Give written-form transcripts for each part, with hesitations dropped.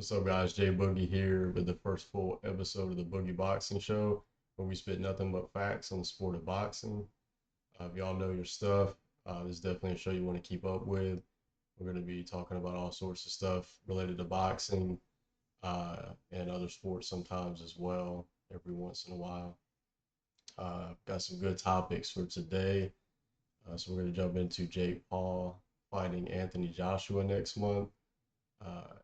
What's up, guys? Jay Boogie here with the first full episode of the Boogie Boxing Show, where we spit nothing but facts on the sport of boxing. If y'all know your stuff, this is definitely a show you want to keep up with. We're going to be talking about all sorts of stuff related to boxing and other sports sometimes as well, every once in a while. Got some good topics for today. So we're going to jump into Jake Paul fighting Anthony Joshua next month. Uh,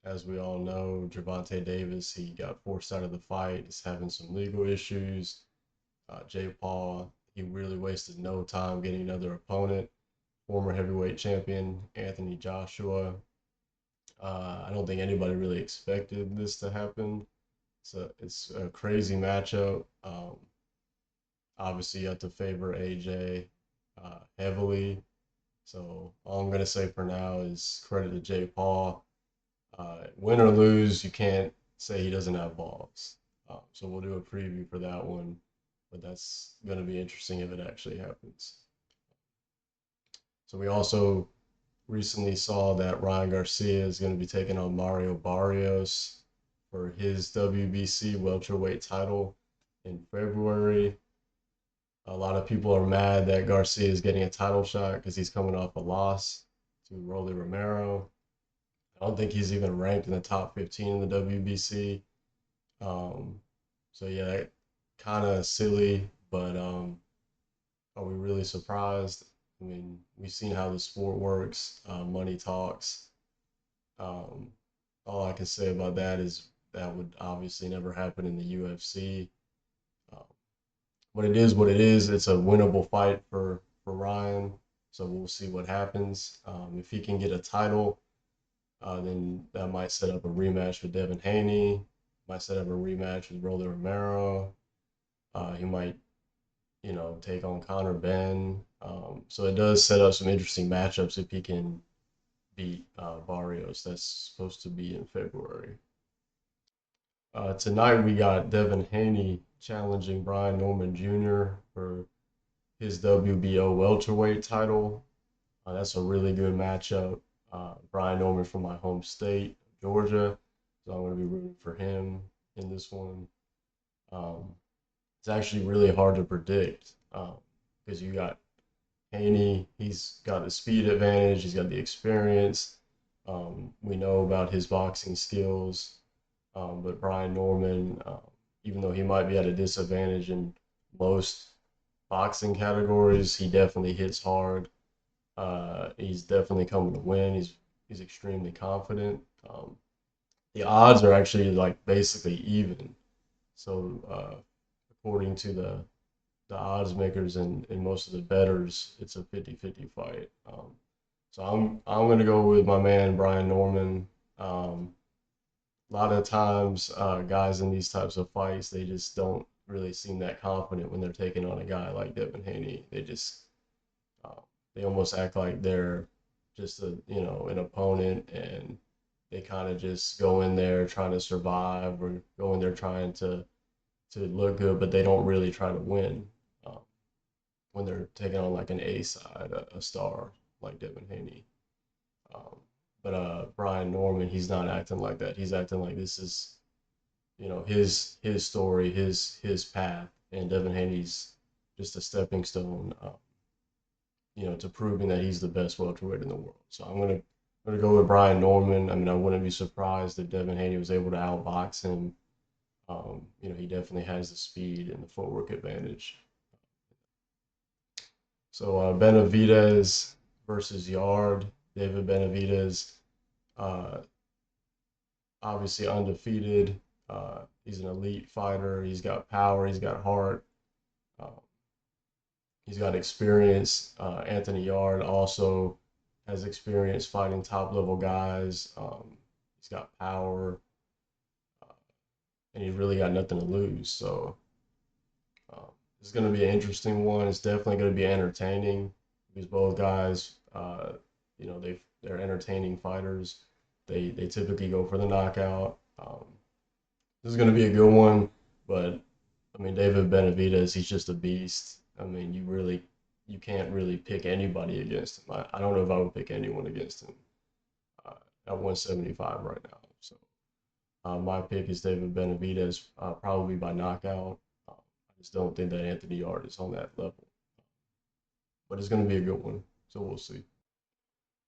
as we all know, Gervonta Davis, he got forced out of the fight. He's having some legal issues. Jake Paul, he really wasted no time getting another opponent. Former heavyweight champion Anthony Joshua. I don't think anybody really expected this to happen. It's a crazy matchup. Obviously, you have to favor AJ heavily. So all I'm gonna say for now is credit to Jake Paul. Win or lose, you can't say he doesn't have balls. So we'll do a preview for that one, but that's going to be interesting if it actually happens. So we also recently saw that Ryan Garcia is going to be taking on Mario Barrios for his WBC welterweight title in February. A lot of people are mad that Garcia is getting a title shot because he's coming off a loss to Rolly Romero. I don't think he's even ranked in the top 15 in the WBC. So yeah, kind of silly, but are we really surprised? I mean, we've seen how the sport works. Money talks. Um, all I can say about that is that would obviously never happen in the UFC. Um, but it is what it is. It's a winnable fight for Ryan. So we'll see what happens. If he can get a title, then that might set up a rematch with Devin Haney. Might set up a rematch with Rolly Romero. He might, take on Conor Ben. So it does set up some interesting matchups if he can beat Barrios. That's supposed to be in February. Tonight we got Devin Haney challenging Brian Norman Jr. for his WBO welterweight title. That's a really good matchup. Brian Norman from my home state, Georgia, so I'm going to be rooting for him in this one. Um, it's actually really hard to predict because you got Haney, he's got the speed advantage, he's got the experience. We know about his boxing skills, but Brian Norman, even though he might be at a disadvantage in most boxing categories, he definitely hits hard. He's definitely coming to win. He's extremely confident. The odds are actually like basically even. So according to the odds makers and most of the bettors, it's a 50-50 fight. So I'm gonna go with my man Brian Norman. A lot of times, guys in these types of fights, they just don't really seem that confident when they're taking on a guy like Devin Haney. Uh, they almost act like they're just an opponent, and they kind of just go in there trying to survive or go in there trying to look good, but they don't really try to win um, when they're taking on like an A side, a star like Devin Haney. Um, but Brian Norman, he's not acting like that. He's acting like this is his story, his path, and Devin Haney's just a stepping stone. To proving that he's the best welterweight in the world. So I'm gonna go with Brian Norman. I mean, I wouldn't be surprised if Devin Haney was able to outbox him. He definitely has the speed and the footwork advantage. So Benavidez versus Yarde. David Benavidez, uh, obviously undefeated. He's an elite fighter. He's got power. He's got heart. Uh, he's got experience. Anthony Yarde also has experience fighting top level guys. He's got power, uh, and he's really got nothing to lose. So it's going to be an interesting one. It's definitely going to be entertaining because both guys, they're entertaining fighters. They typically go for the knockout. This is going to be a good one, but I mean David Benavidez, he's just a beast. I mean you can't really pick anybody against him. I don't know if I would pick anyone against him uh, at 175 right now. So My pick is David Benavidez, probably by knockout. I just don't think that Anthony Yarde is on that level, but it's going to be a good one. So we'll see.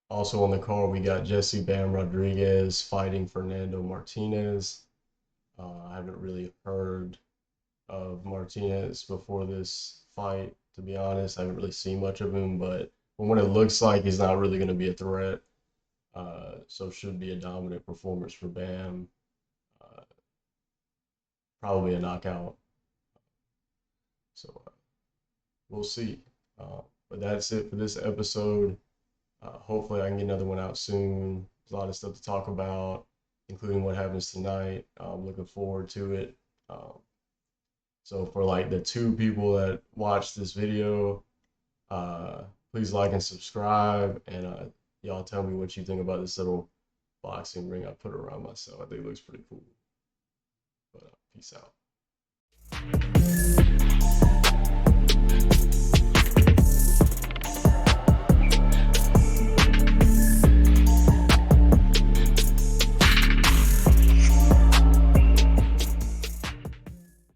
Also on the card, we got Jesse Bam Rodriguez fighting Fernando Martinez. I haven't really heard of Martinez before this fight, to be honest. I haven't really seen much of him, but from what it looks like, he's not really going to be a threat. So should be a dominant performance for Bam. Uh, Probably a knockout. So we'll see. But that's it for this episode. Hopefully, I can get another one out soon. There's a lot of stuff to talk about, including what happens tonight. I'm looking forward to it. So for like the 2 people that watch this video, please like and subscribe, and y'all tell me what you think about this little boxing ring I put around myself. I think it looks pretty cool. But peace out.